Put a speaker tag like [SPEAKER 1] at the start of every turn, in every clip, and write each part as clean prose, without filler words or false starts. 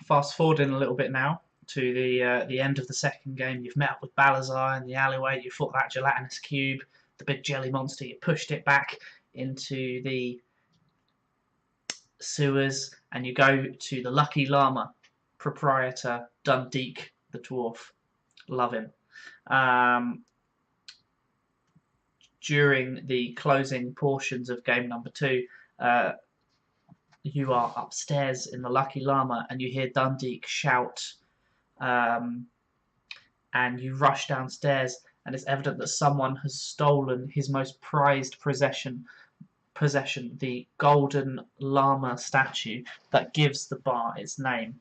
[SPEAKER 1] Fast forwarding a little bit now to the end of the second game. You've met up with Balazar in the alleyway. You fought that gelatinous cube, the big jelly monster. You pushed it back into the sewers, and you go to the Lucky Llama proprietor, Dundeek the dwarf. Love him. Um, During the closing portions of game number 2, you are upstairs in the Lucky Llama and you hear Dundeek shout, and you rush downstairs, and it's evident that someone has stolen his most prized possession, the golden llama statue that gives the bar its name.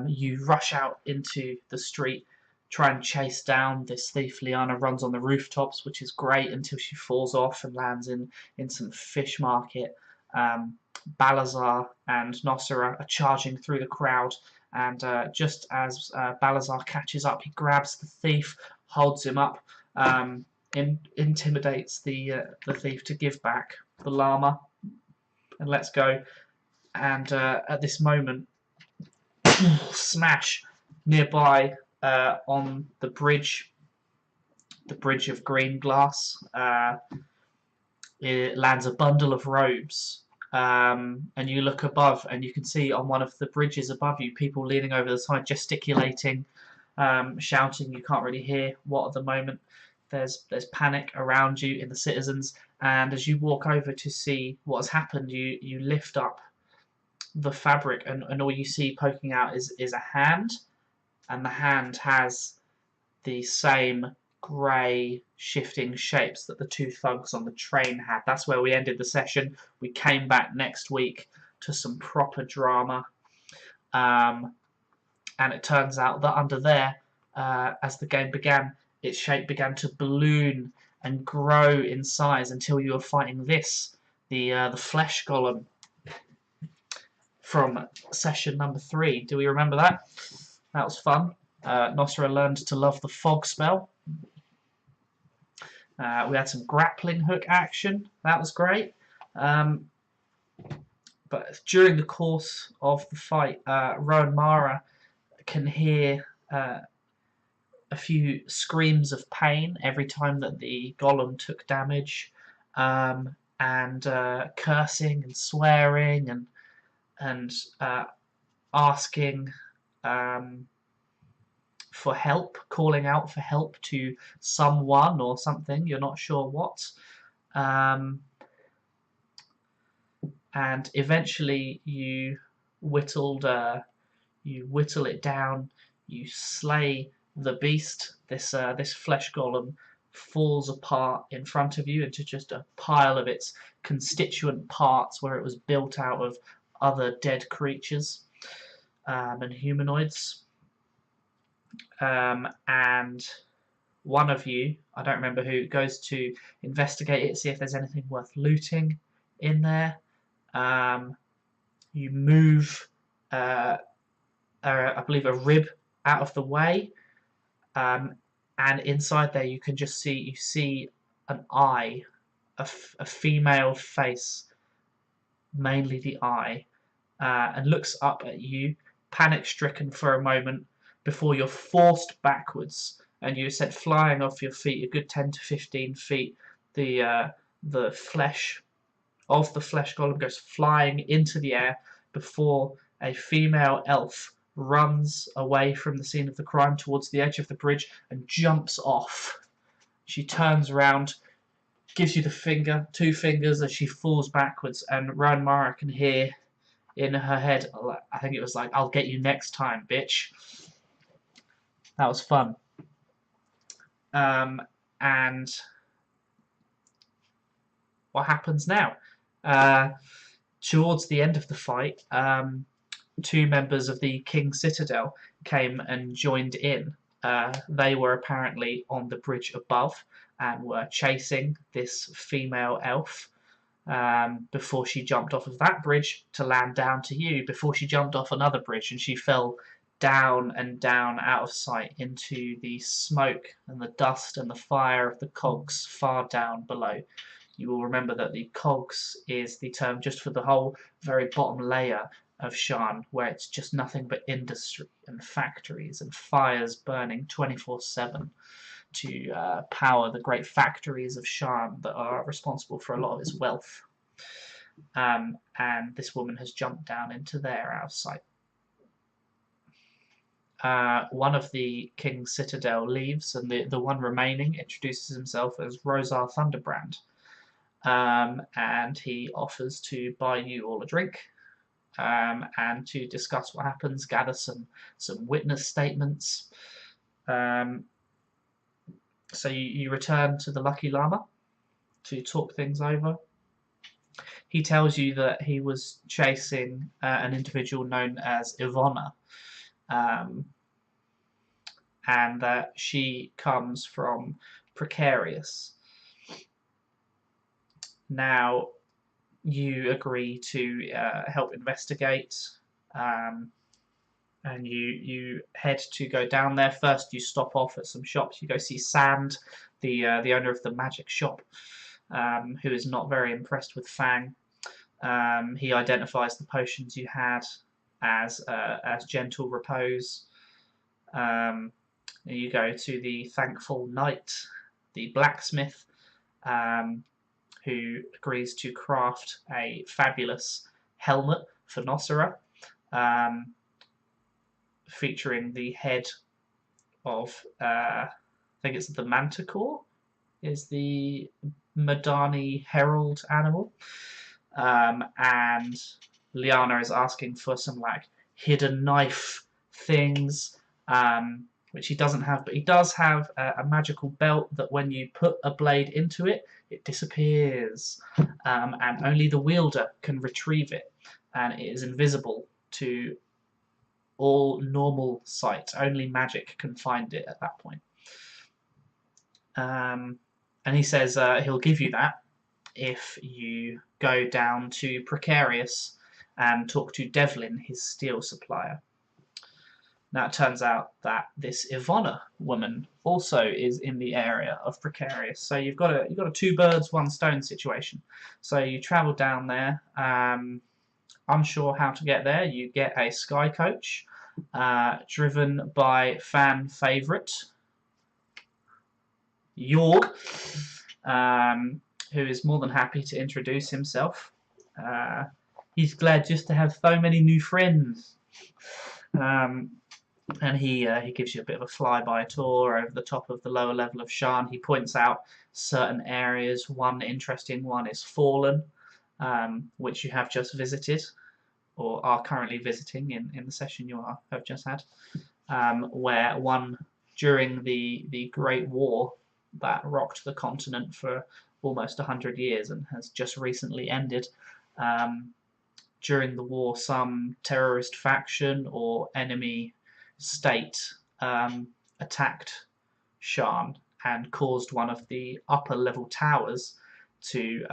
[SPEAKER 1] You rush out into the street, try and chase down this thief. Liana runs on the rooftops, which is great, until she falls off and lands in some fish market. Balazar and Nosera are charging through the crowd, and just as Balazar catches up, he grabs the thief, holds him up, intimidates the thief to give back the llama, and lets go. And at this moment, smash nearby on the bridge of green glass, it lands a bundle of robes. And you look above, and you can see on one of the bridges above you people leaning over the side, gesticulating, shouting. You can't really hear what at the moment. There's panic around you in the citizens, and as you walk over to see what has happened, you lift up the fabric, and all you see poking out is a hand, and the hand has the same grey shifting shapes that the two thugs on the train had. That's where we ended the session. We came back next week to some proper drama, and it turns out that under there, as the game began, its shape began to balloon and grow in size until you were fighting this, the flesh golem from session number 3. Do we remember that? That was fun. Nosra learned to love the fog spell. We had some grappling hook action. That was great. But during the course of the fight, Rowan Mara can hear a few screams of pain every time that the golem took damage, and cursing and swearing and asking for help, calling out for help to someone or something, you're not sure what. And eventually you whittle it down, you slay the beast. This flesh golem falls apart in front of you into just a pile of its constituent parts where it was built out of other dead creatures and humanoids. And one of you, I don't remember who, goes to investigate it, see if there's anything worth looting in there. You move, I believe, a rib out of the way, and inside there you can just see an eye, a female face, mainly the eye, and looks up at you, panic-stricken for a moment, before you're forced backwards and you're sent flying off your feet a good 10 to 15 feet. The flesh of the flesh golem goes flying into the air before a female elf runs away from the scene of the crime towards the edge of the bridge and jumps off. She turns around, gives you the finger, 2 fingers, as she falls backwards, and Rowan Mara can hear in her head, I think it was like, "I'll get you next time, bitch." That was fun. And what happens now? Towards the end of the fight, 2 members of the King's Citadel came and joined in. They were apparently on the bridge above and were chasing this female elf before she jumped off of that bridge to land down to you, before she jumped off another bridge, and she fell down and down out of sight into the smoke and the dust and the fire of the cogs far down below. You will remember that the cogs is the term just for the whole very bottom layer of Shan, where it's just nothing but industry and factories and fires burning 24/7 to power the great factories of Shan that are responsible for a lot of its wealth. And this woman has jumped down into there out of sight. One of the king's citadel leaves, and the one remaining introduces himself as Rosar Thunderbrand. And he offers to buy you all a drink, and to discuss what happens, gather some witness statements. So you return to the Lucky Llama to talk things over. He tells you that he was chasing an individual known as Ivona, and that she comes from Precarious. Now, you agree to help investigate, and you head to go down there. First, you stop off at some shops. You go see Sand, the owner of the magic shop, who is not very impressed with Fang. He identifies the potions you had as gentle repose. You go to the Thankful Knight, the blacksmith, who agrees to craft a fabulous helmet for Nocera, featuring the head of, I think it's the Manticore, is the Madani herald animal. And Liana is asking for some like hidden knife things, which he doesn't have, but he does have a magical belt that when you put a blade into it, it disappears, and only the wielder can retrieve it, and it is invisible to all normal sight. Only magic can find it at that point. And he says he'll give you that if you go down to Precarious and talk to Devlin, his steel supplier. Now it turns out that this Ivona woman also is in the area of Precarious, so you've got a two birds one stone situation. So you travel down there, unsure how to get there. You get a sky coach, driven by fan favourite Jorg, who is more than happy to introduce himself. He's glad just to have so many new friends. And he gives you a bit of a flyby tour over the top of the lower level of Shan. He points out certain areas. One interesting one is Fallen, which you have just visited, or are currently visiting in the session you have just had, where during the Great War that rocked the continent for almost 100 years and has just recently ended. During the war, some terrorist faction or enemy state attacked Shan and caused one of the upper level towers to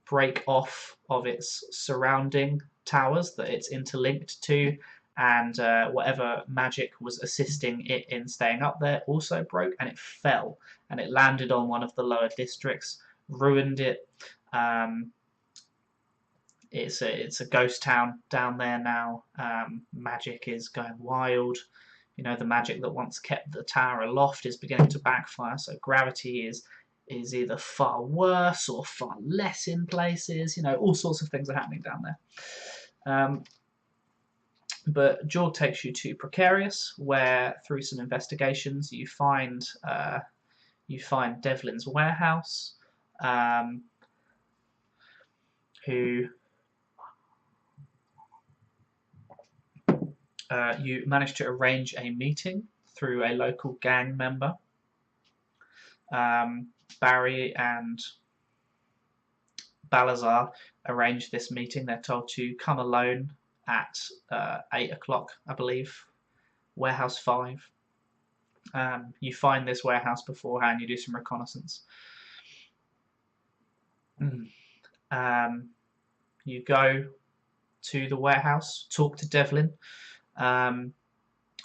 [SPEAKER 1] break off of its surrounding towers that it's interlinked to, and whatever magic was assisting it in staying up there also broke, and it fell, and it landed on one of the lower districts, ruined it. It's a ghost town down there now. Magic is going wild. You know, the magic that once kept the tower aloft is beginning to backfire, so gravity is either far worse or far less in places. You know, all sorts of things are happening down there. But Jorg takes you to Precarious, where through some investigations you find Devlin's warehouse, who you manage to arrange a meeting through a local gang member. Barry and Balazar arrange this meeting. They're told to come alone at 8 o'clock, I believe, warehouse 5. You find this warehouse beforehand, you do some reconnaissance. You go to the warehouse, talk to Devlin. On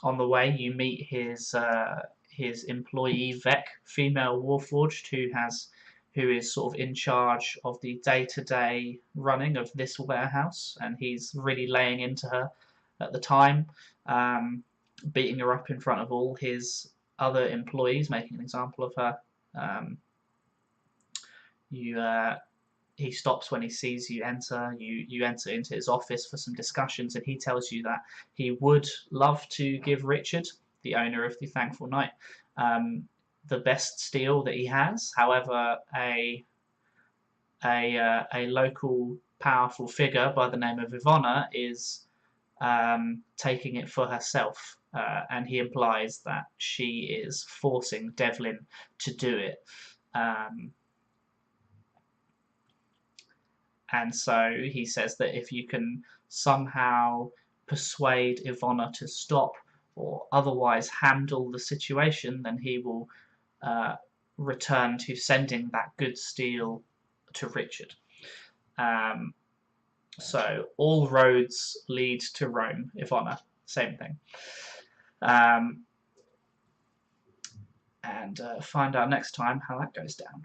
[SPEAKER 1] the way, you meet his employee Vec, female warforged, who who is sort of in charge of the day-to-day running of this warehouse, and he's really laying into her at the time, beating her up in front of all his other employees, making an example of her. Um, you He stops when he sees you enter. You enter into his office for some discussions, and he tells you that he would love to give Richard, the owner of the Thankful Night, the best steel that he has. However, a local powerful figure by the name of Ivana is taking it for herself, and he implies that she is forcing Devlin to do it. Um, And so he says that if you can somehow persuade Ivana to stop or otherwise handle the situation, then he will uh, return to sending that good steel to Richard. Um, so all roads lead to Rome, Ivana, same thing. And find out next time how that goes down.